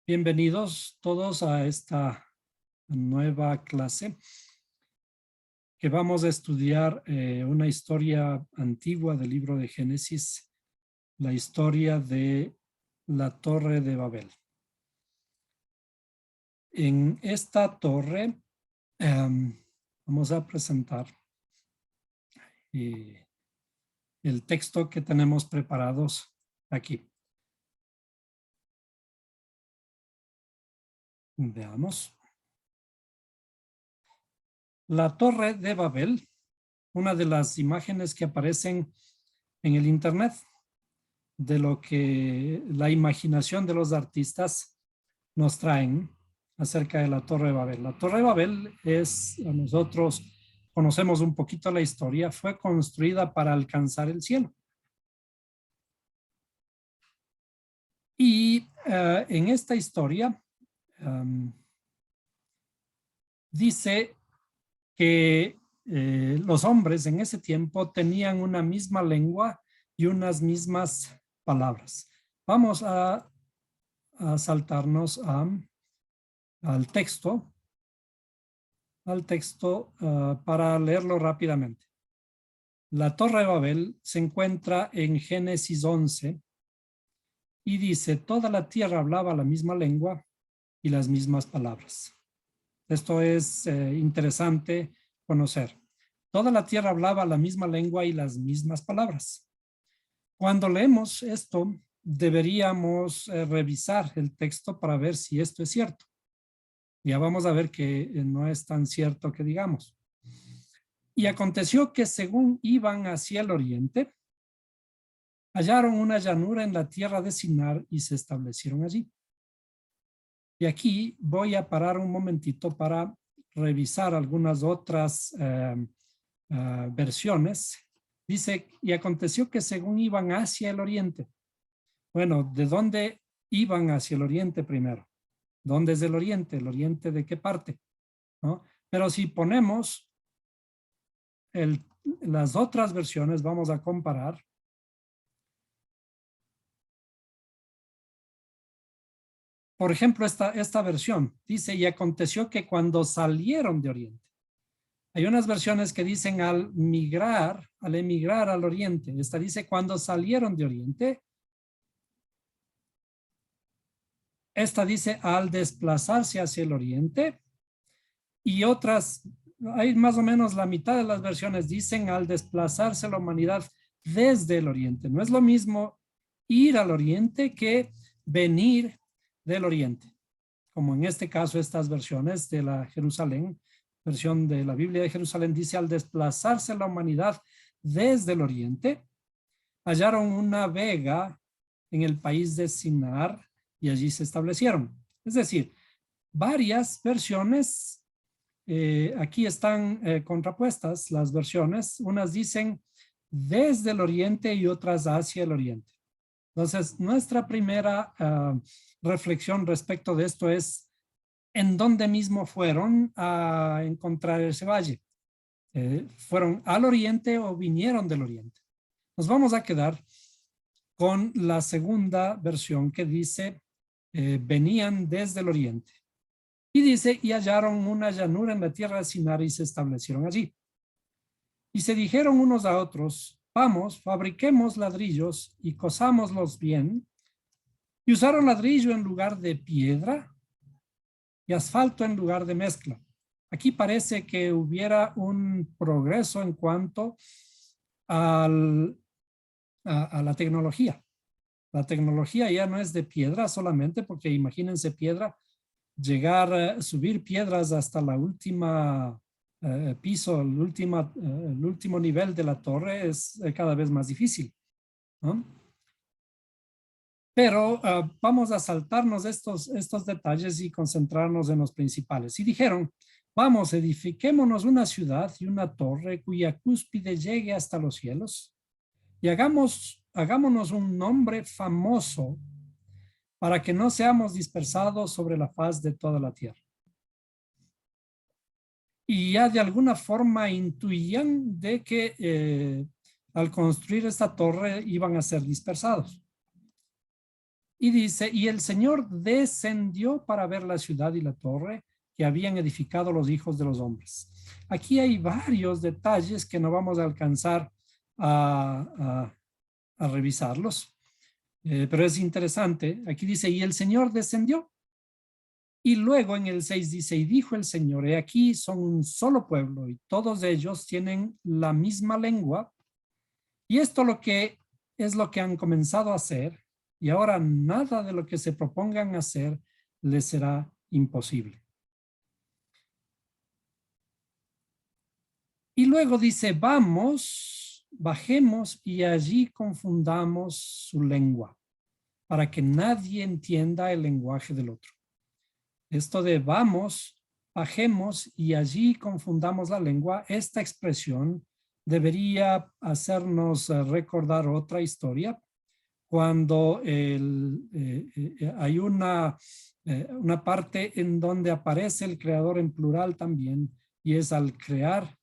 Bienvenidos todos a esta nueva clase que vamos a estudiar una historia antigua del libro de Génesis, la historia de la Torre de Babel. En esta torre vamos a presentar el texto que tenemos preparados aquí. Veamos. La Torre de Babel, una de las imágenes que aparecen en el internet, de lo que la imaginación de los artistas nos traen acerca de la Torre de Babel. La Torre de Babel nosotros conocemos un poquito la historia, fue construida para alcanzar el cielo. Y en esta historia dice que los hombres en ese tiempo tenían una misma lengua y unas mismas palabras. Vamos a saltarnos al texto para leerlo rápidamente. La Torre de Babel se encuentra en Génesis 11 y dice: toda la tierra hablaba la misma lengua y las mismas palabras. Esto es interesante conocer. Toda la tierra hablaba la misma lengua y las mismas palabras. Cuando leemos esto, deberíamos revisar el texto para ver si esto es cierto. Ya vamos a ver que no es tan cierto que digamos. Y aconteció que según iban hacia el oriente, hallaron una llanura en la tierra de Sinar y se establecieron allí. Y aquí voy a parar un momentito para revisar algunas otras versiones. Dice: y aconteció que según iban hacia el oriente. Bueno, ¿de dónde iban hacia el oriente primero? ¿Dónde es el oriente? ¿El oriente de qué parte? ¿No? Pero si ponemos las otras versiones, vamos a comparar. Por ejemplo, esta versión dice: y aconteció que cuando salieron de oriente. Hay unas versiones que dicen al emigrar al oriente. Esta dice cuando salieron de oriente. Esta dice al desplazarse hacia el oriente. Y otras, hay más o menos la mitad de las versiones dicen al desplazarse la humanidad desde el oriente. No es lo mismo ir al oriente que venir del oriente. Como en este caso, estas versiones de la Jerusalén, versión de la Biblia de Jerusalén, dice al desplazarse la humanidad desde el oriente, hallaron una vega en el país de Sinar y allí se establecieron. Es decir, varias versiones, aquí están contrapuestas las versiones, unas dicen desde el oriente y otras hacia el oriente. Entonces, nuestra primera reflexión respecto de esto es: ¿en dónde mismo fueron a encontrar ese valle? ¿Fueron al oriente o vinieron del oriente? Nos vamos a quedar con la segunda versión que dice venían desde el oriente. Y dice: y hallaron una llanura en la tierra de Sinar y se establecieron allí. Y se dijeron unos a otros: vamos, fabriquemos ladrillos y cosámoslos bien. Y usaron ladrillo en lugar de piedra y asfalto en lugar de mezcla. Aquí parece que hubiera un progreso en cuanto a la tecnología. La tecnología ya no es de piedra solamente, porque imagínense piedra, subir piedras hasta la última piso, el último nivel de la torre es cada vez más difícil, ¿no? Pero vamos a saltarnos estos detalles y concentrarnos en los principales. Y dijeron: vamos, edifiquémonos una ciudad y una torre cuya cúspide llegue hasta los cielos y hagámonos un nombre famoso para que no seamos dispersados sobre la faz de toda la tierra. Y ya de alguna forma intuían de que al construir esta torre iban a ser dispersados. Y dice, y el Señor descendió para ver la ciudad y la torre que habían edificado los hijos de los hombres. Aquí hay varios detalles que no vamos a alcanzar a revisarlos, pero es interesante. Aquí dice, y el Señor descendió. Y luego en el 6 dice, y dijo el Señor, he aquí son un solo pueblo y todos ellos tienen la misma lengua. Y esto es lo que han comenzado a hacer. Y ahora nada de lo que se propongan hacer les será imposible. Y luego dice, vamos, bajemos y allí confundamos su lengua para que nadie entienda el lenguaje del otro. Esto de vamos, bajemos y allí confundamos la lengua, esta expresión debería hacernos recordar otra historia cuando hay una parte en donde aparece el creador en plural también, y es al crear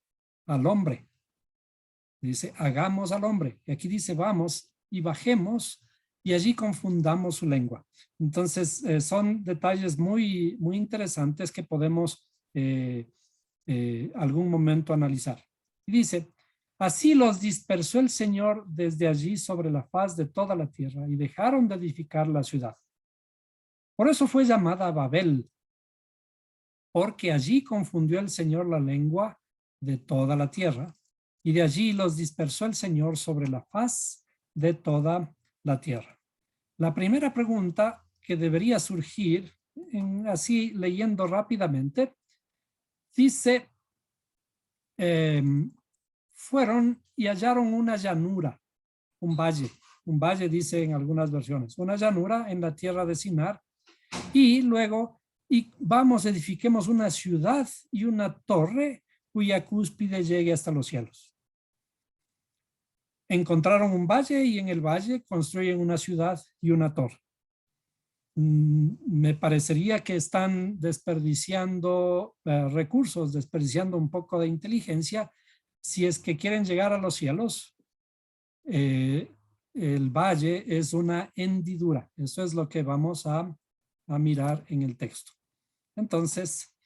al hombre. Dice, hagamos al hombre. Y aquí dice, vamos y bajemos y allí confundamos su lengua. Entonces, son detalles muy, muy interesantes que podemos algún momento analizar. Y dice, así los dispersó el Señor desde allí sobre la faz de toda la tierra y dejaron de edificar la ciudad. Por eso fue llamada Babel, porque allí confundió el Señor la lengua de toda la tierra y de allí los dispersó el Señor sobre la faz de toda la tierra. La primera pregunta que debería surgir, así leyendo rápidamente, dice, fueron y hallaron una llanura, un valle dice en algunas versiones, una llanura en la tierra de Sinar, y luego, y vamos, edifiquemos una ciudad y una torre cuya cúspide llegue hasta los cielos. Encontraron un valle y en el valle construyen una ciudad y una torre. Me parecería que están desperdiciando recursos, desperdiciando un poco de inteligencia. Si es que quieren llegar a los cielos, el valle es una hendidura. Eso es lo que vamos a mirar en el texto. Entonces,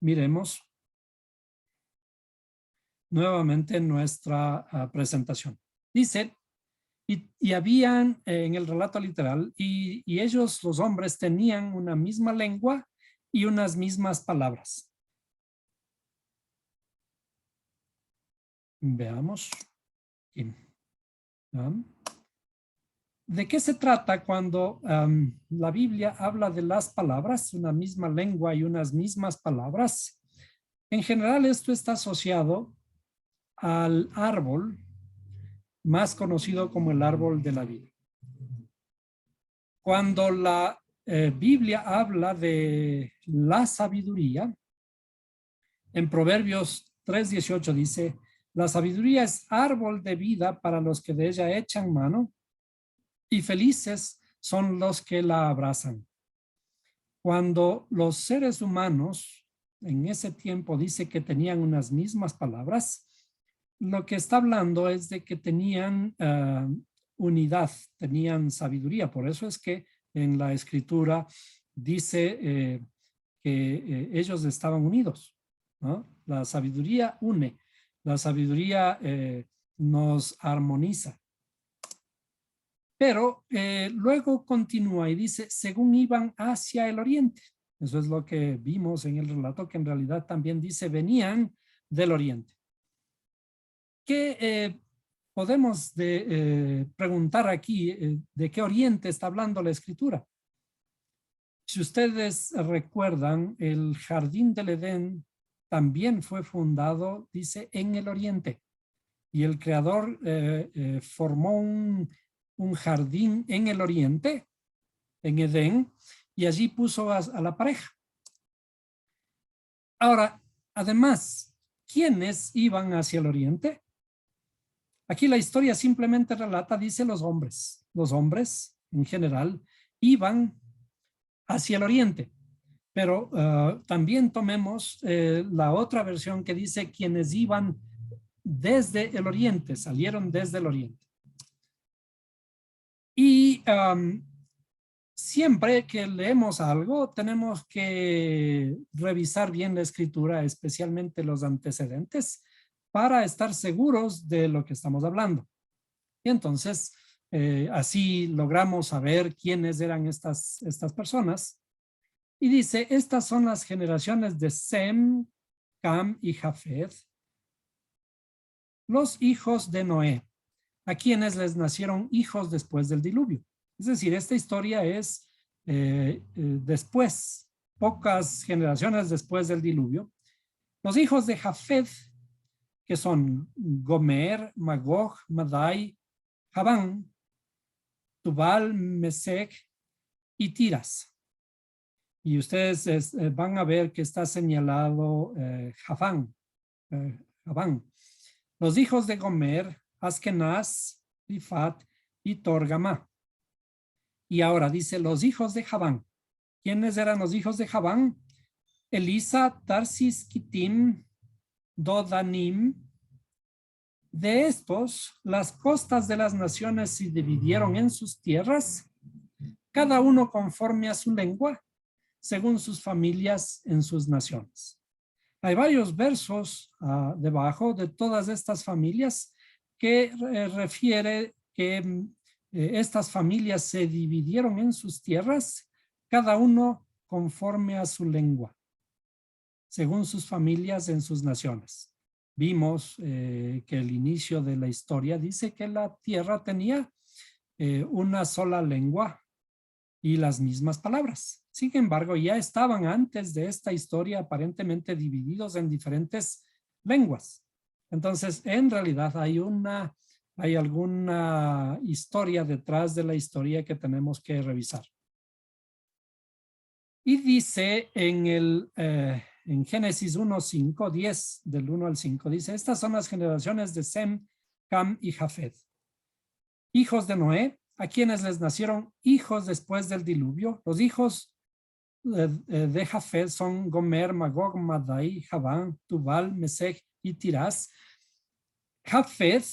miremos nuevamente nuestra presentación. Dice, y habían en el relato literal, y ellos, los hombres, tenían una misma lengua y unas mismas palabras. Veamos. ¿De qué se trata cuando la Biblia habla de las palabras, una misma lengua y unas mismas palabras? En general, esto está asociado al árbol más conocido como el árbol de la vida. Cuando la Biblia habla de la sabiduría, en Proverbios 3:18 dice, la sabiduría es árbol de vida para los que de ella echan mano y felices son los que la abrazan. Cuando los seres humanos en ese tiempo dice que tenían unas mismas palabras, lo que está hablando es de que tenían unidad, tenían sabiduría. Por eso es que en la escritura dice que ellos estaban unidos, ¿no? La sabiduría une, la sabiduría nos armoniza. Pero luego continúa y dice, según iban hacia el oriente. Eso es lo que vimos en el relato, que en realidad también dice, venían del oriente. ¿Qué podemos preguntar aquí? ¿De qué oriente está hablando la escritura? Si ustedes recuerdan, el jardín del Edén también fue fundado, dice, en el oriente. Y el creador formó un jardín en el oriente, en Edén, y allí puso a la pareja. Ahora, además, ¿quiénes iban hacia el oriente? Aquí la historia simplemente relata, dice los hombres. Los hombres, en general, iban hacia el oriente. Pero también tomemos la otra versión que dice quienes iban desde el oriente, salieron desde el oriente. Y siempre que leemos algo, tenemos que revisar bien la escritura, especialmente los antecedentes, para estar seguros de lo que estamos hablando. Y entonces, así logramos saber quiénes eran estas personas. Y dice, estas son las generaciones de Sem, Cam y Jafet, los hijos de Noé, a quienes les nacieron hijos después del diluvio. Es decir, esta historia es después, pocas generaciones después del diluvio. Los hijos de Jafet, que son Gomer, Magog, Madai, Javán, Tubal, Mesec y Tiras. Y ustedes van a ver que está señalado Javán. Los hijos de Gomer, Askenaz, Rifat y Torgamá. Y ahora dice los hijos de Javán. ¿Quiénes eran los hijos de Javán? Elisa, Tarsis, Kitim, Dodanim. De estos, las costas de las naciones se dividieron en sus tierras, cada uno conforme a su lengua, según sus familias en sus naciones. Hay varios versos debajo de todas estas familias que refiere que estas familias se dividieron en sus tierras, cada uno conforme a su lengua, según sus familias en sus naciones. Vimos que el inicio de la historia dice que la tierra tenía una sola lengua y las mismas palabras. Sin embargo, ya estaban antes de esta historia aparentemente divididos en diferentes lenguas. Entonces, en realidad hay alguna historia detrás de la historia que tenemos que revisar. Y dice en Génesis 1, 5, 10, del 1 al 5, dice, estas son las generaciones de Sem, Cam y Jafet, hijos de Noé, a quienes les nacieron hijos después del diluvio. Los hijos de Jafet son Gomer, Magog, Madai, Javán, Tubal, Mesec y Tiras. Jafet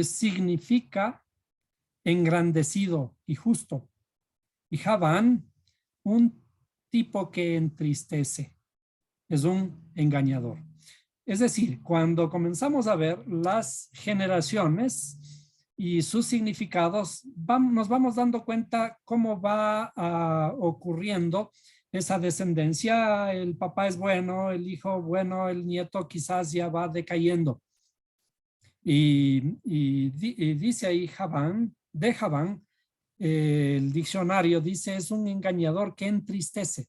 significa engrandecido y justo. Y Javán, un tipo que entristece. Es un engañador. Es decir, cuando comenzamos a ver las generaciones y sus significados, nos vamos dando cuenta cómo va ocurriendo esa descendencia. El papá es bueno, el hijo bueno, el nieto quizás ya va decayendo. Y dice ahí Javán, de Javán, el diccionario dice es un engañador que entristece.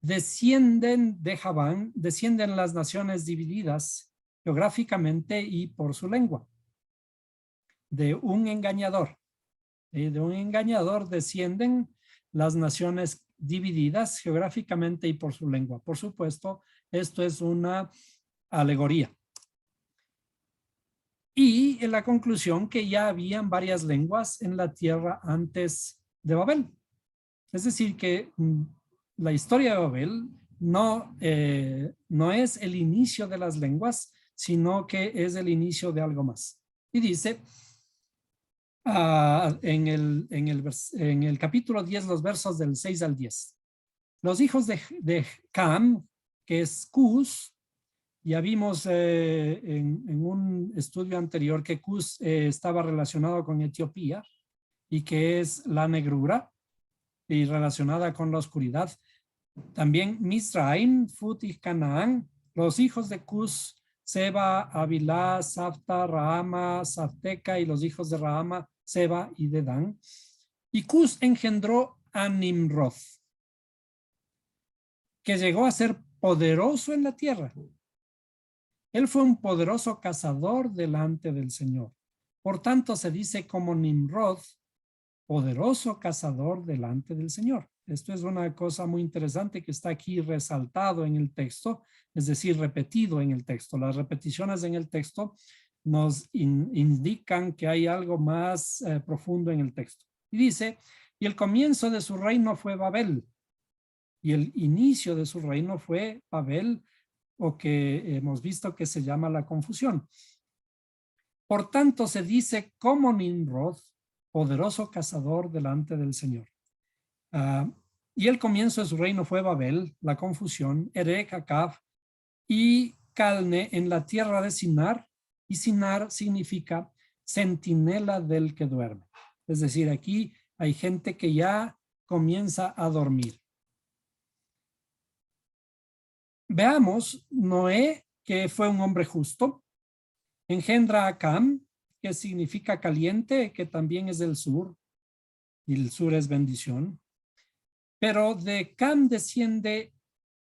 Descienden de Javán, descienden las naciones divididas geográficamente y por su lengua. De un engañador descienden las naciones divididas geográficamente y por su lengua. Por supuesto, esto es una alegoría. Y en la conclusión que ya habían varias lenguas en la tierra antes de Babel. Es decir, que la historia de Babel no es el inicio de las lenguas, sino que es el inicio de algo más. Y dice en el capítulo 10, los versos del 6 al 10. Los hijos de Cam, que es Cus, ya vimos en un estudio anterior que Cus estaba relacionado con Etiopía y que es la negrura y relacionada con la oscuridad. También Misraim, Fut y Canaán, los hijos de Cus, Seba, Avilá, Safta, Rahama, Safteca y los hijos de Rahama, Seba y Dedán. Y Cus engendró a Nimrod, que llegó a ser poderoso en la tierra. Él fue un poderoso cazador delante del Señor. Por tanto, se dice como Nimrod, poderoso cazador delante del Señor. Esto es una cosa muy interesante que está aquí resaltado en el texto, es decir, repetido en el texto. Las repeticiones en el texto nos indican que hay algo más profundo en el texto. Y dice, y el comienzo de su reino fue Babel, y el inicio de su reino fue Babel, o que hemos visto que se llama la confusión. Por tanto, se dice como Nimrod, poderoso cazador delante del Señor. Y el comienzo de su reino fue Babel, la confusión, Erech, Acab y Calne en la tierra de Sinar, y Sinar significa centinela del que duerme. Es decir, aquí hay gente que ya comienza a dormir. Veamos, Noé, que fue un hombre justo, engendra a Cam, que significa caliente, que también es del sur, y el sur es bendición. Pero de Cam desciende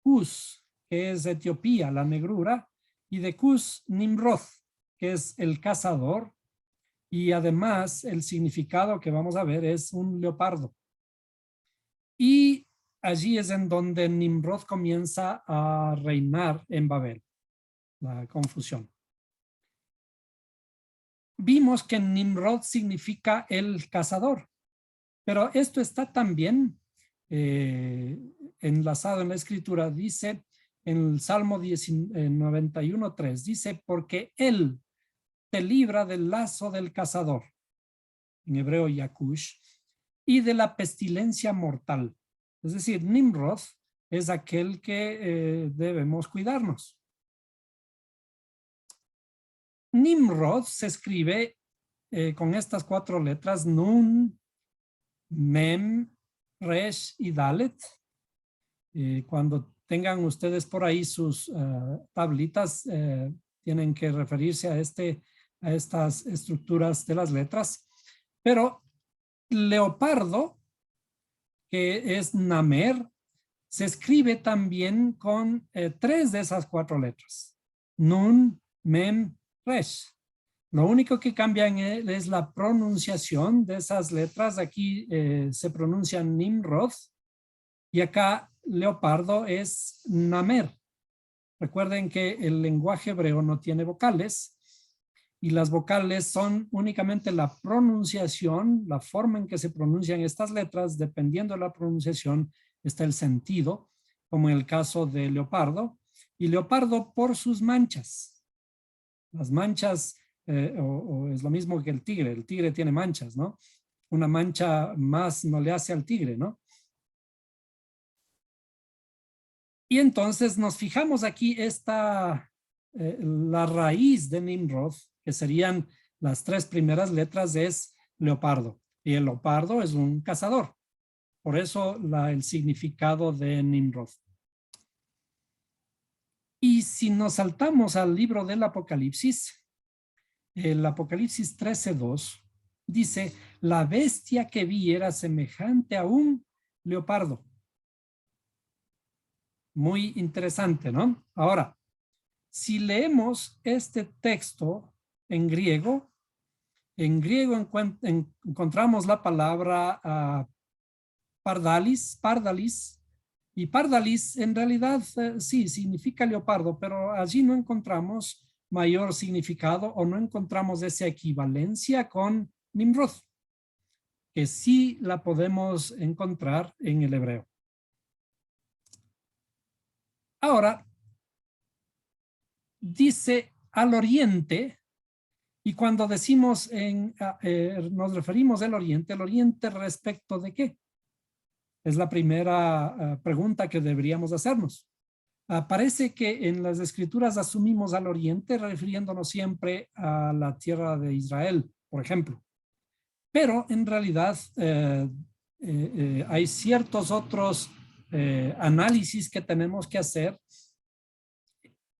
Cus, que es Etiopía, la negrura, y de Cus Nimrod, que es el cazador, y además el significado que vamos a ver es un leopardo. Y allí es en donde Nimrod comienza a reinar en Babel, la confusión. Vimos que Nimrod significa el cazador, pero esto está también enlazado en la escritura. Dice en el Salmo 91:3, dice, porque él te libra del lazo del cazador, en hebreo Yakush, y de la pestilencia mortal. Es decir, Nimrod es aquel que debemos cuidarnos. Nimrod se escribe con estas 4 letras, Nun, Mem, Resh y Dalet. Cuando tengan ustedes por ahí sus tablitas, tienen que referirse a estas estructuras de las letras. Pero leopardo, que es Namer, se escribe también con 3 de esas 4 letras. Nun, Mem, Resh. Lo único que cambia es la pronunciación de esas letras. Aquí se pronuncia Nimrod y acá leopardo es Namer. Recuerden que el lenguaje hebreo no tiene vocales y las vocales son únicamente la pronunciación, la forma en que se pronuncian estas letras. Dependiendo de la pronunciación está el sentido, como en el caso de leopardo. Y leopardo por sus manchas. Las manchas o es lo mismo que el tigre tiene manchas, ¿no? Una mancha más no le hace al tigre, ¿no? Y entonces nos fijamos aquí la raíz de Nimrod, que serían las 3 primeras letras, es leopardo. Y el leopardo es un cazador. Por eso el significado de Nimrod. Y si nos saltamos al libro del Apocalipsis, el Apocalipsis 13:2 dice, la bestia que vi era semejante a un leopardo. Muy interesante, ¿no? Ahora, si leemos este texto en griego encontramos la palabra pardalis, y pardalis en realidad sí significa leopardo, pero allí no encontramos mayor significado o no encontramos esa equivalencia con Nimrod, que sí la podemos encontrar en el hebreo. Ahora, dice al oriente, y cuando decimos nos referimos al oriente, ¿el oriente respecto de qué? Es la primera pregunta que deberíamos hacernos. Parece que en las escrituras asumimos al oriente refiriéndonos siempre a la tierra de Israel, por ejemplo. Pero en realidad hay ciertos otros análisis que tenemos que hacer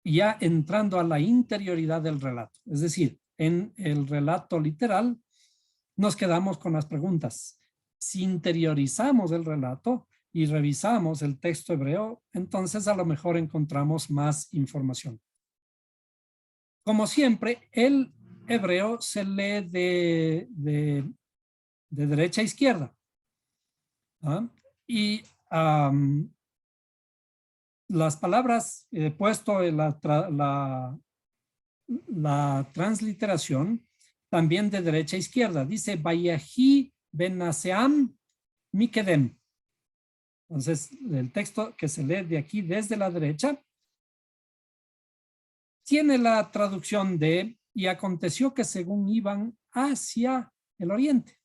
ya entrando a la interioridad del relato. Es decir, en el relato literal nos quedamos con las preguntas. Si interiorizamos el relato y revisamos el texto hebreo, entonces a lo mejor encontramos más información. Como siempre, el hebreo se lee de derecha a izquierda. ¿Ah? Y las palabras, puesto en la transliteración, también de derecha a izquierda. Dice, Vayahi benaseam mikedem. Entonces, el texto que se lee de aquí desde la derecha tiene la traducción de, y aconteció que según iban hacia el oriente.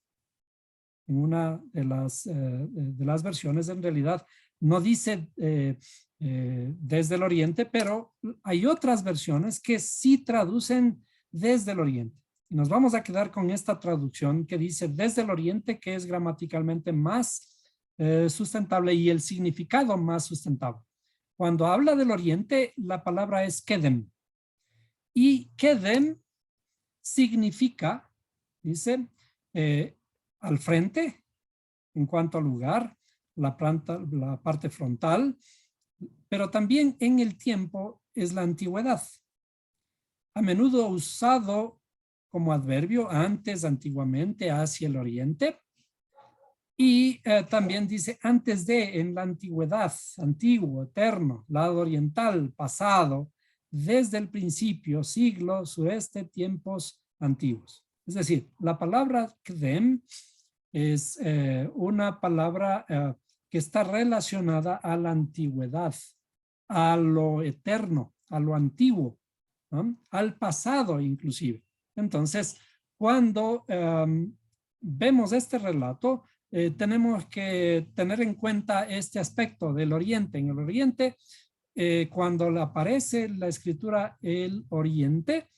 en una de las versiones, en realidad no dice desde el oriente, pero hay otras versiones que sí traducen desde el oriente. Y nos vamos a quedar con esta traducción que dice desde el oriente, que es gramaticalmente más sustentable y el significado más sustentable. Cuando habla del oriente, la palabra es kedem. Y kedem significa, dice, al frente, en cuanto al lugar, la parte frontal, pero también en el tiempo es la antigüedad. A menudo usado como adverbio antes, antiguamente, hacia el oriente. Y también dice antes de, en la antigüedad, antiguo, eterno, lado oriental, pasado, desde el principio, siglo, sureste, tiempos antiguos. Es decir, la palabra kdem es una palabra que está relacionada a la antigüedad, a lo eterno, a lo antiguo, ¿no? Al pasado inclusive. Entonces, cuando vemos este relato, tenemos que tener en cuenta este aspecto del oriente. En el oriente, cuando le aparece la escritura el oriente,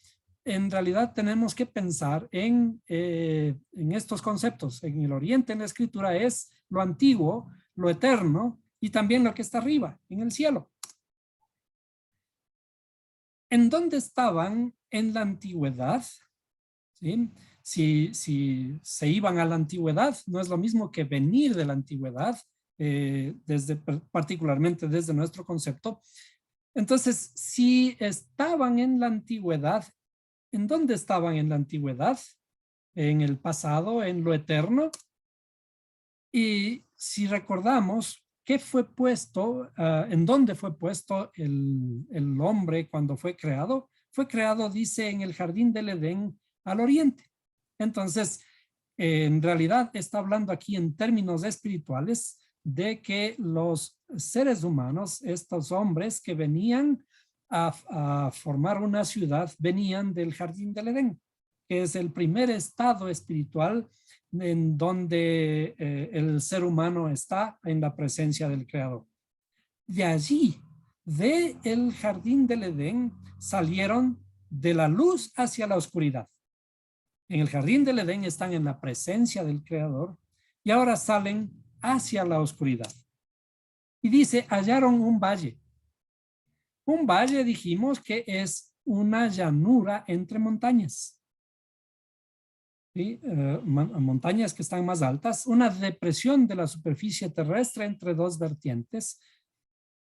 en realidad tenemos que pensar en estos conceptos. En el oriente, en la escritura, es lo antiguo, lo eterno y también lo que está arriba, en el cielo. ¿En dónde estaban en la antigüedad? ¿Sí? Si se iban a la antigüedad, no es lo mismo que venir de la antigüedad, particularmente desde nuestro concepto. Entonces, si estaban en la antigüedad, ¿en dónde estaban en la antigüedad? En el pasado, en lo eterno. Y si recordamos, ¿qué fue puesto, en dónde fue puesto el hombre cuando fue creado? Fue creado, dice, en el jardín del Edén al oriente. Entonces, en realidad está hablando aquí en términos espirituales de que los seres humanos, estos hombres que venían a formar una ciudad, venían del jardín del Edén, que es el primer estado espiritual en donde el ser humano está en la presencia del Creador. De allí, del jardín del Edén, salieron de la luz hacia la oscuridad. En el jardín del Edén están en la presencia del Creador y ahora salen hacia la oscuridad. Y dice, hallaron un valle. Un valle, dijimos, que es una llanura entre montañas. ¿Sí? Montañas que están más altas, una depresión de la superficie terrestre entre dos vertientes,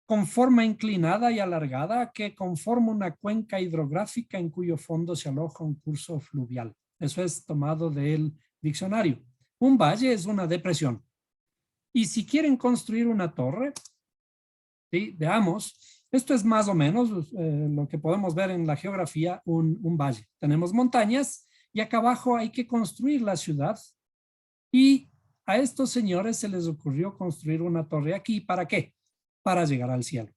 con forma inclinada y alargada que conforma una cuenca hidrográfica en cuyo fondo se aloja un curso fluvial. Eso es tomado del diccionario. Un valle es una depresión. Y si quieren construir una torre, ¿sí? Veamos, esto es más o menos lo que podemos ver en la geografía, un valle. Tenemos montañas y acá abajo hay que construir la ciudad. Y a estos señores se les ocurrió construir una torre aquí. ¿Para qué? Para llegar al cielo.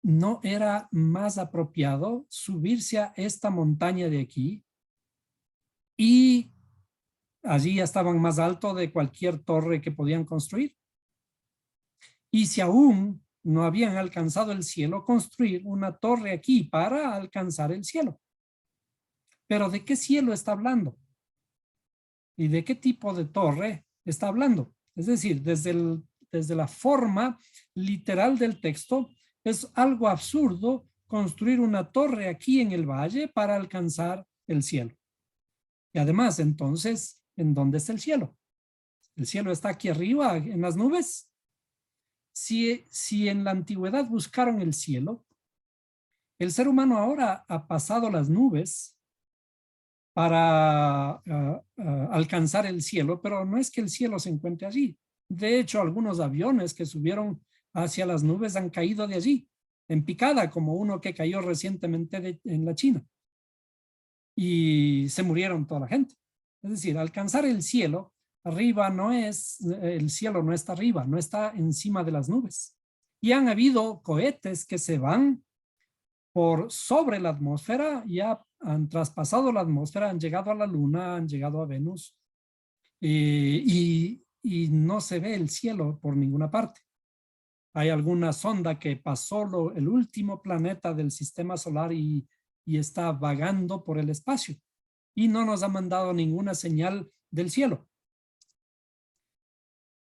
¿No era más apropiado subirse a esta montaña de aquí? Y allí ya estaban más alto de cualquier torre que podían construir. Y si aún no habían alcanzado el cielo, construir una torre aquí para alcanzar el cielo. Pero ¿de qué cielo está hablando? ¿Y de qué tipo de torre está hablando? Es decir, desde la forma literal del texto, es algo absurdo construir una torre aquí en el valle para alcanzar el cielo. Y además, entonces, ¿en dónde está el cielo? ¿El cielo está aquí arriba, en las nubes? Si en la antigüedad buscaron el cielo, el ser humano ahora ha pasado las nubes para alcanzar el cielo, pero no es que el cielo se encuentre allí. De hecho, algunos aviones que subieron hacia las nubes han caído de allí, en picada, como uno que cayó recientemente en la China. Y se murieron toda la gente. Es decir, alcanzar el cielo, arriba no es, el cielo no está arriba, no está encima de las nubes. Y han habido cohetes que se van por sobre la atmósfera, ya han traspasado la atmósfera, han llegado a la luna, han llegado a Venus. y no se ve el cielo por ninguna parte. Hay alguna sonda que pasó el último planeta del sistema solar y está vagando por el espacio y no nos ha mandado ninguna señal del cielo.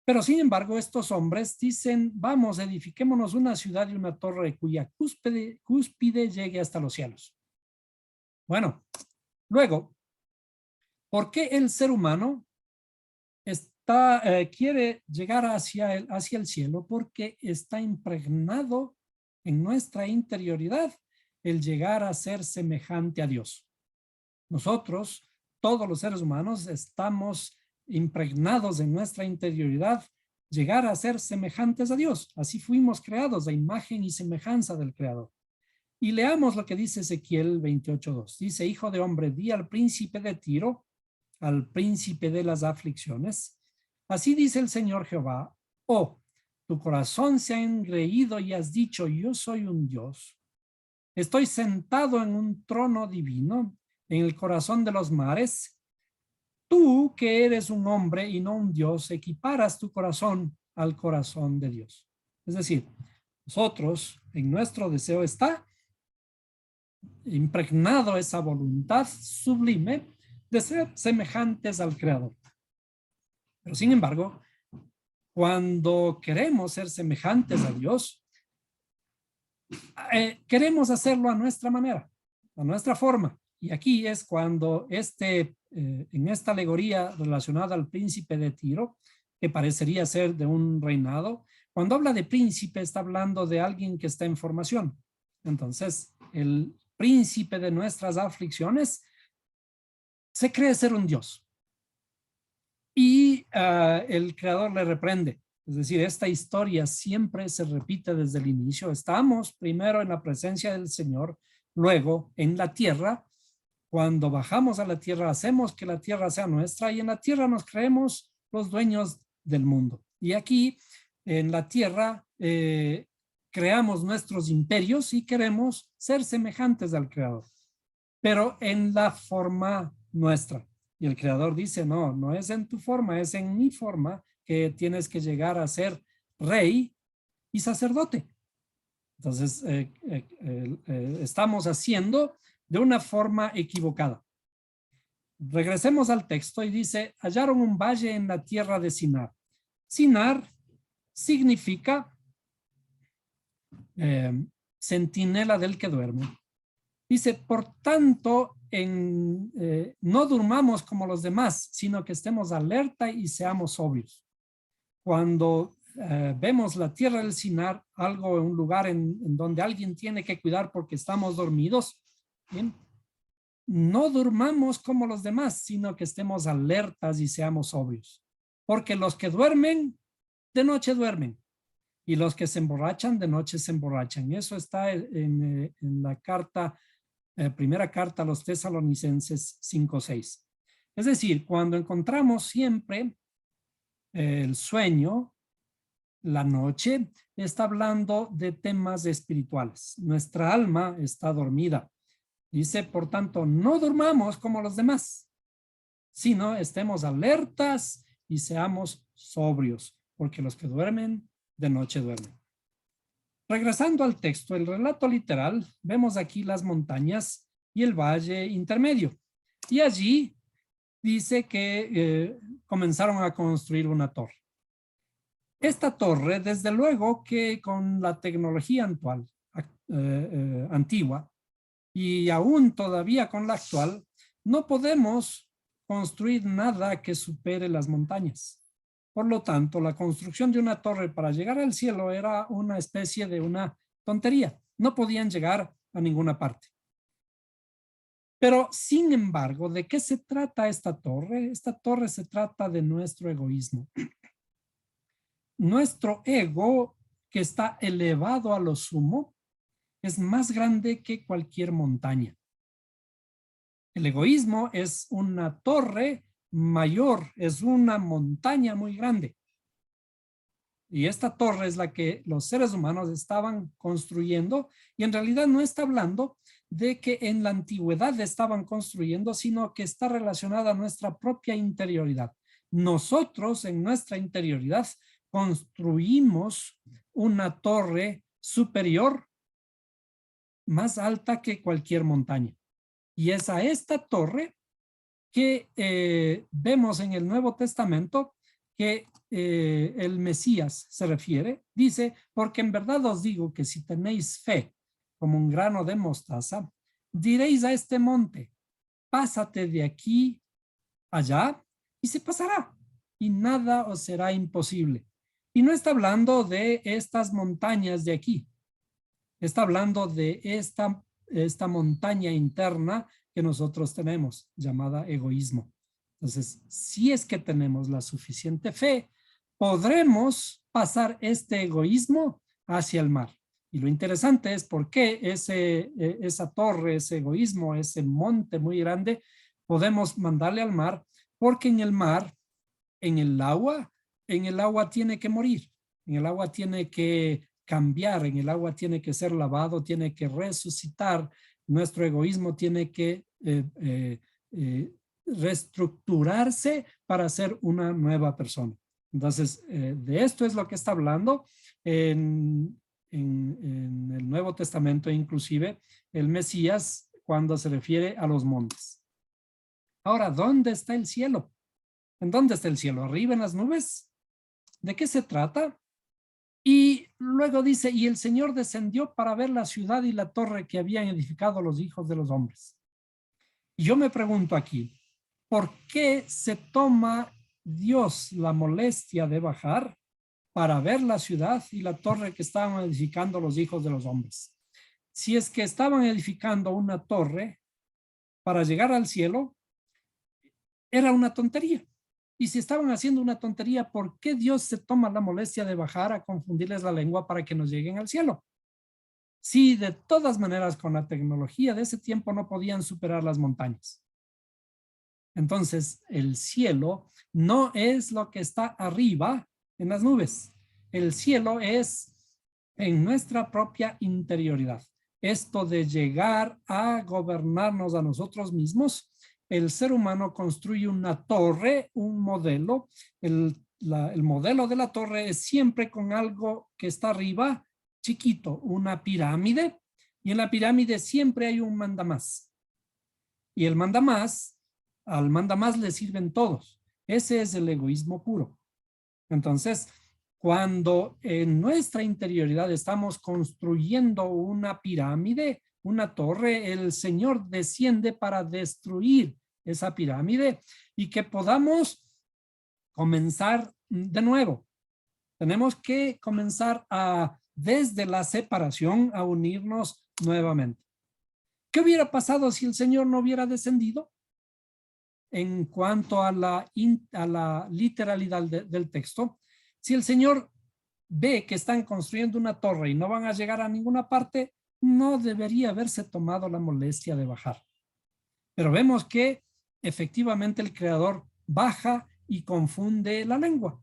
Pero sin embargo, estos hombres dicen, vamos, edifiquémonos una ciudad y una torre cuya cúspide llegue hasta los cielos. Bueno, luego, ¿por qué el ser humano quiere llegar hacia el cielo? Porque está impregnado en nuestra interioridad el llegar a ser semejante a Dios. Nosotros, todos los seres humanos, estamos impregnados en nuestra interioridad llegar a ser semejantes a Dios. Así fuimos creados, a imagen y semejanza del Creador. Y leamos lo que dice Ezequiel 28:2. Dice, hijo de hombre, di al príncipe de Tiro, al príncipe de las aflicciones. Así dice el Señor Jehová, oh, tu corazón se ha engreído y has dicho, yo soy un Dios. Estoy sentado en un trono divino, en el corazón de los mares. Tú, que eres un hombre y no un Dios, equiparas tu corazón al corazón de Dios. Es decir, nosotros, en nuestro deseo está impregnado esa voluntad sublime de ser semejantes al Creador. Pero sin embargo, cuando queremos ser semejantes a Dios, queremos hacerlo a nuestra manera, a nuestra forma. Y aquí es cuando en esta alegoría relacionada al príncipe de Tiro, que parecería ser de un reinado, cuando habla de príncipe está hablando de alguien que está en formación. Entonces, el príncipe de nuestras aflicciones se cree ser un Dios. Y el Creador le reprende. Es decir, esta historia siempre se repite desde el inicio. Estamos primero en la presencia del Señor, luego en la tierra. Cuando bajamos a la tierra, hacemos que la tierra sea nuestra y en la tierra nos creemos los dueños del mundo. Y aquí en la tierra creamos nuestros imperios y queremos ser semejantes al Creador, pero en la forma nuestra. Y el Creador dice, no, no es en tu forma, es en mi forma que tienes que llegar a ser rey y sacerdote. Entonces, estamos haciendo de una forma equivocada. Regresemos al texto y dice, hallaron un valle en la tierra de Sinar. Sinar significa centinela del que duerme. Dice, por tanto, no durmamos como los demás, sino que estemos alerta y seamos sobrios. Cuando vemos la tierra del Sinar, un lugar en donde alguien tiene que cuidar porque estamos dormidos, ¿bien? No durmamos como los demás, sino que estemos alertas y seamos sobrios. Porque los que duermen, de noche duermen. Y los que se emborrachan, de noche se emborrachan. Eso está en la primera carta a los Tesalonicenses 5:6. Es decir, cuando encontramos siempre el sueño, la noche, está hablando de temas espirituales. Nuestra alma está dormida. Dice, por tanto, no durmamos como los demás, sino estemos alertas y seamos sobrios, porque los que duermen, de noche duermen. Regresando al texto, el relato literal, vemos aquí las montañas y el valle intermedio. Y allí dice que comenzaron a construir una torre. Esta torre, desde luego que con la tecnología antigua y aún todavía con la actual, no podemos construir nada que supere las montañas. Por lo tanto, la construcción de una torre para llegar al cielo era una especie de una tontería. No podían llegar a ninguna parte. Pero, sin embargo, ¿de qué se trata esta torre? Esta torre se trata de nuestro egoísmo. Nuestro ego, que está elevado a lo sumo, es más grande que cualquier montaña. El egoísmo es una torre mayor, es una montaña muy grande. Y esta torre es la que los seres humanos estaban construyendo, y en realidad no está hablando de que en la antigüedad estaban construyendo, sino que está relacionada a nuestra propia interioridad. nosotros en nuestra interioridad construimos una torre superior más alta que cualquier montaña. Y es a esta torre que vemos en el Nuevo Testamento que el Mesías se refiere. Dice, porque en verdad os digo que si tenéis fe como un grano de mostaza, diréis a este monte, pásate de aquí allá y se pasará y nada os será imposible. Y no está hablando de estas montañas de aquí, está hablando de esta montaña interna que nosotros tenemos, llamada egoísmo. Entonces, si es que tenemos la suficiente fe, podremos pasar este egoísmo hacia el mar. Y lo interesante es por qué esa torre, ese egoísmo, ese monte muy grande, podemos mandarle al mar, porque en el mar, en el agua tiene que morir, en el agua tiene que cambiar, en el agua tiene que ser lavado, tiene que resucitar, nuestro egoísmo tiene que reestructurarse para ser una nueva persona. Entonces, de esto es lo que está hablando en el Nuevo Testamento, inclusive el Mesías, cuando se refiere a los montes. Ahora, ¿dónde está el cielo? ¿En dónde está el cielo? ¿Arriba en las nubes? ¿De qué se trata? Y luego dice, y el Señor descendió para ver la ciudad y la torre que habían edificado los hijos de los hombres. Y yo me pregunto aquí, ¿por qué se toma Dios la molestia de bajar para ver la ciudad y la torre que estaban edificando los hijos de los hombres? Si es que estaban edificando una torre para llegar al cielo, era una tontería. Y si estaban haciendo una tontería, ¿por qué Dios se toma la molestia de bajar a confundirles la lengua para que nos lleguen al cielo? Si de todas maneras con la tecnología de ese tiempo no podían superar las montañas. Entonces, el cielo no es lo que está arriba en las nubes. El cielo es en nuestra propia interioridad. Esto de llegar a gobernarnos a nosotros mismos, el ser humano construye una torre, un modelo. El modelo de la torre es siempre con algo que está arriba, chiquito, una pirámide, y en la pirámide siempre hay un mandamás. Y el mandamás, al mandamás le sirven todos. Ese es el egoísmo puro. Entonces, cuando en nuestra interioridad estamos construyendo una pirámide, una torre, el Señor desciende para destruir esa pirámide y que podamos comenzar de nuevo. Tenemos que comenzar desde la separación, a unirnos nuevamente. ¿Qué hubiera pasado si el Señor no hubiera descendido? En cuanto a la literalidad del texto, si el Señor ve que están construyendo una torre y no van a llegar a ninguna parte, no debería haberse tomado la molestia de bajar. Pero vemos que efectivamente el Creador baja y confunde la lengua.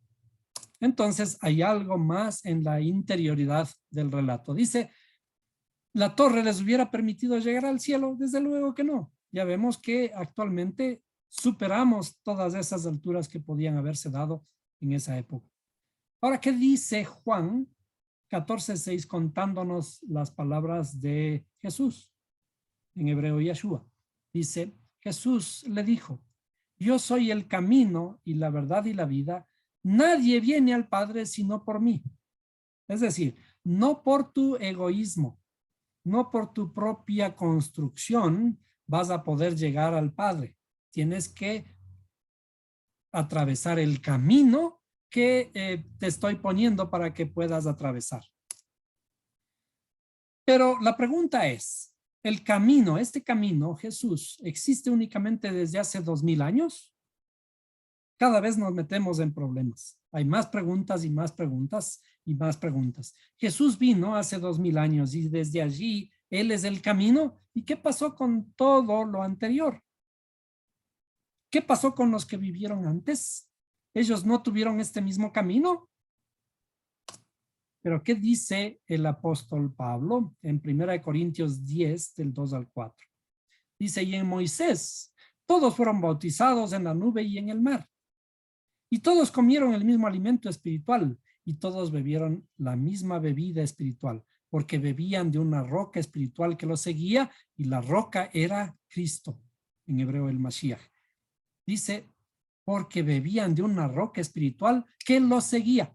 Entonces hay algo más en la interioridad del relato. Dice, ¿la torre les hubiera permitido llegar al cielo? Desde luego que no. Ya vemos que actualmente superamos todas esas alturas que podían haberse dado en esa época. Ahora, ¿qué dice Juan 14:6 contándonos las palabras de Jesús? En hebreo, Yeshua. Dice, Jesús le dijo, yo soy el camino y la verdad y la vida. Nadie viene al Padre sino por mí. Es decir, no por tu egoísmo, no por tu propia construcción vas a poder llegar al Padre. Tienes que atravesar el camino que te estoy poniendo para que puedas atravesar. Pero la pregunta es, ¿el camino, este camino, Jesús, existe únicamente desde hace 2000 años? Cada vez nos metemos en problemas. Hay más preguntas y más preguntas y más preguntas. Jesús vino hace 2000 años y desde allí Él es el camino. ¿Y qué pasó con todo lo anterior? ¿Qué pasó con los que vivieron antes? ¿Ellos no tuvieron este mismo camino? Pero ¿qué dice el apóstol Pablo en 1 Corintios 10, del 2 al 4? Dice, y en Moisés todos fueron bautizados en la nube y en el mar. Y todos comieron el mismo alimento espiritual y todos bebieron la misma bebida espiritual, porque bebían de una roca espiritual que los seguía y la roca era Cristo, en hebreo el Mashiach. Dice, porque bebían de una roca espiritual que los seguía.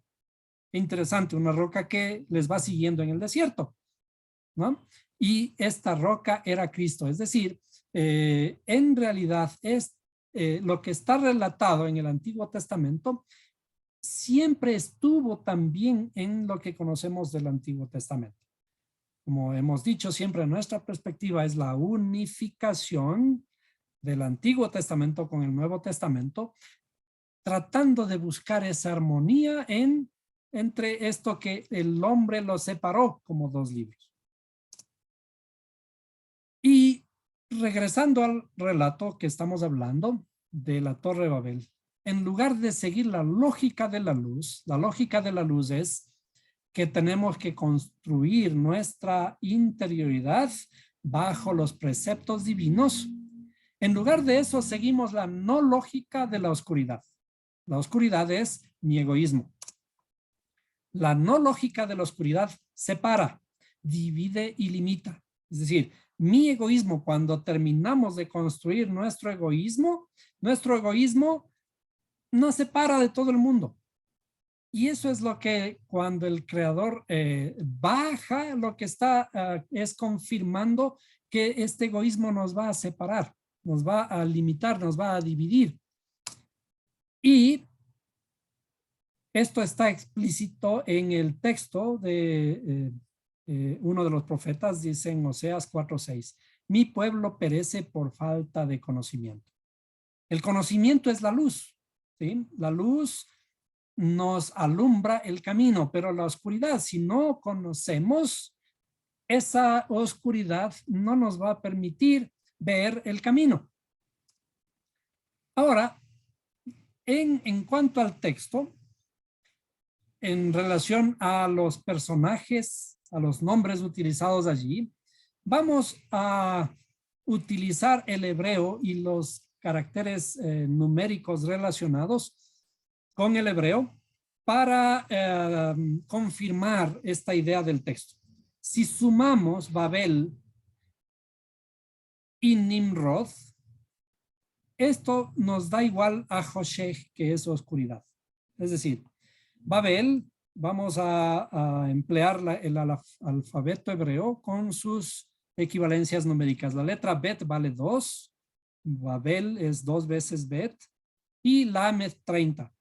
Interesante, una roca que les va siguiendo en el desierto, ¿no? Y esta roca era Cristo, es decir, en realidad es lo que está relatado en el Antiguo Testamento siempre estuvo también en lo que conocemos del Antiguo Testamento. Como hemos dicho, siempre nuestra perspectiva es la unificación del Antiguo Testamento con el Nuevo Testamento, tratando de buscar esa armonía entre esto que el hombre lo separó como dos libros. Y regresando al relato que estamos hablando de la Torre de Babel, en lugar de seguir la lógica de la luz es que tenemos que construir nuestra interioridad bajo los preceptos divinos. En lugar de eso, seguimos la no lógica de la oscuridad. La oscuridad es mi egoísmo. La no lógica de la oscuridad separa, divide y limita. Es decir, mi egoísmo, cuando terminamos de construir nuestro egoísmo nos separa de todo el mundo. Y eso es lo que cuando el creador baja, lo que está es confirmando que este egoísmo nos va a separar, nos va a limitar, nos va a dividir. Y esto está explícito en el texto de uno de los profetas, dice en Oseas 4:6, mi pueblo perece por falta de conocimiento. El conocimiento es la luz, ¿sí? La luz nos alumbra el camino, pero la oscuridad, si no conocemos, esa oscuridad no nos va a permitir ver el camino. Ahora, en cuanto al texto, en relación a los personajes, a los nombres utilizados allí, vamos a utilizar el hebreo y los caracteres numéricos relacionados con el hebreo para confirmar esta idea del texto. Si sumamos Babel y Nimrod, esto nos da igual a Hoshech, que es oscuridad. Es decir, Babel, vamos a emplear el alfabeto hebreo con sus equivalencias numéricas. La letra Bet vale 2, Babel es 2 veces Bet y Lamed 30.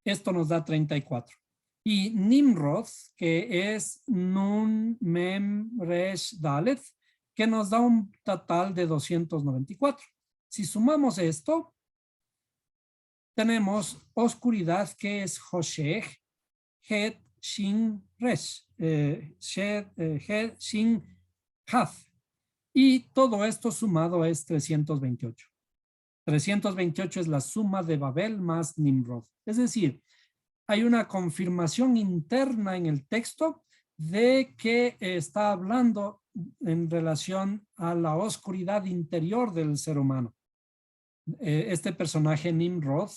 Esto nos da 34. Y Nimrod, que es Nun, Mem, Resh, Dalet, que nos da un total de 294. Si sumamos esto, tenemos oscuridad, que es Hoshech, Het, Shin, Resh, Het, Shin, Haf. Y todo esto sumado es 328. 328 es la suma de Babel más Nimrod. Es decir, hay una confirmación interna en el texto de que está hablando en relación a la oscuridad interior del ser humano. Este personaje Nimrod,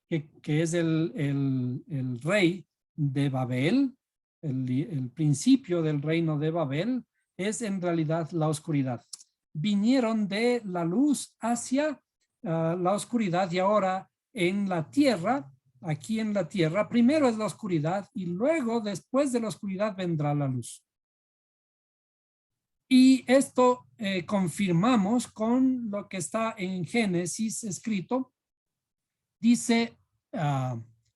que es el rey de Babel, el principio del reino de Babel, es en realidad la oscuridad. Vinieron de la luz hacia la oscuridad y ahora en la tierra, aquí en la tierra, primero es la oscuridad y luego después de la oscuridad vendrá la luz. Y esto confirmamos con lo que está en Génesis escrito. Dice,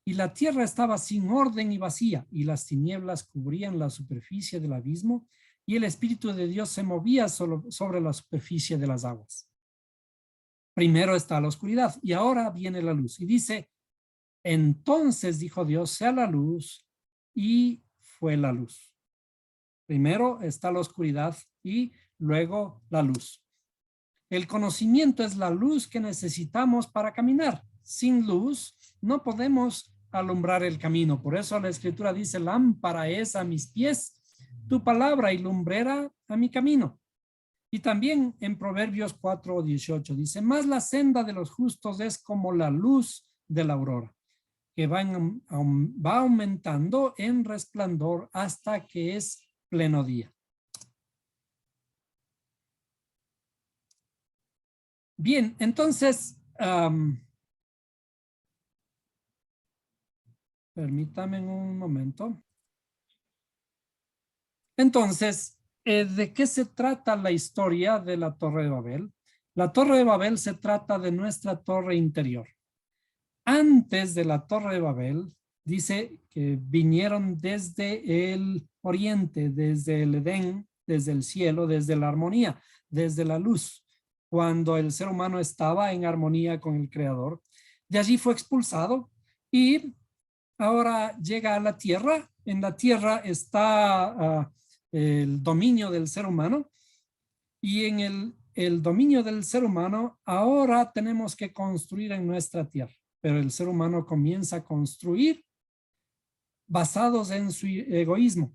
y la tierra estaba sin orden y vacía, y las tinieblas cubrían la superficie del abismo, y el Espíritu de Dios se movía sobre la superficie de las aguas. Primero está la oscuridad, y ahora viene la luz. Y dice, entonces dijo Dios, sea la luz, y fue la luz. Primero está la oscuridad y luego la luz. El conocimiento es la luz que necesitamos para caminar. Sin luz no podemos alumbrar el camino. Por eso la escritura dice, lámpara es a mis pies tu palabra y lumbrera a mi camino. Y también en Proverbios 4:18 dice, más la senda de los justos es como la luz de la aurora. que va aumentando en resplandor hasta que es pleno día. Bien, entonces, permítame un momento. Entonces, ¿de qué se trata la historia de la Torre de Babel? La Torre de Babel se trata de nuestra torre interior. Antes de la Torre de Babel, dice que vinieron desde el oriente, desde el Edén, desde el cielo, desde la armonía, desde la luz, cuando el ser humano estaba en armonía con el Creador. De allí fue expulsado y ahora llega a la tierra. En la tierra está el dominio del ser humano, y en el dominio del ser humano ahora tenemos que construir en nuestra tierra, pero el ser humano comienza a construir basados en su egoísmo,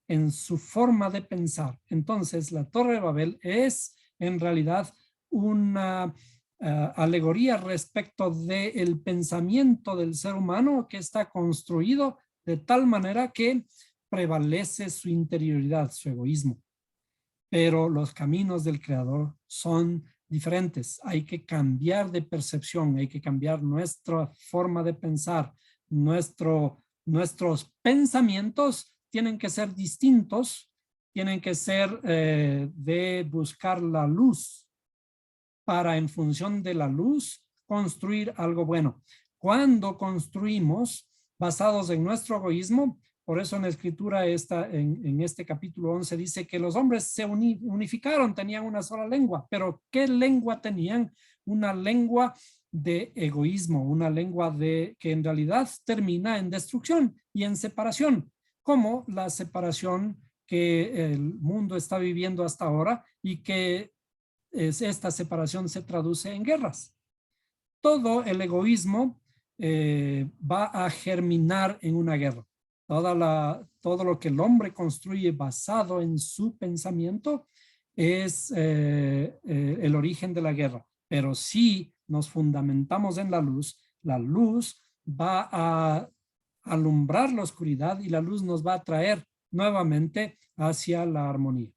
en su forma de pensar. Entonces la Torre de Babel es en realidad una alegoría respecto del pensamiento del ser humano, que está construido de tal manera que prevalece su interioridad, su egoísmo. Pero los caminos del Creador son diferentes. Hay que cambiar de percepción, hay que cambiar nuestra forma de pensar. Nuestros pensamientos tienen que ser distintos, tienen que ser de buscar la luz para, en función de la luz, construir algo bueno. Cuando construimos basados en nuestro egoísmo, por eso en la escritura en este capítulo 11 dice que los hombres se unificaron, tenían una sola lengua, pero ¿qué lengua tenían? Una lengua de egoísmo, una lengua que en realidad termina en destrucción y en separación, como la separación que el mundo está viviendo hasta ahora, y que esta separación se traduce en guerras. Todo el egoísmo va a germinar en una guerra. Todo lo que el hombre construye basado en su pensamiento es el origen de la guerra. Pero si nos fundamentamos en la luz va a alumbrar la oscuridad y la luz nos va a traer nuevamente hacia la armonía.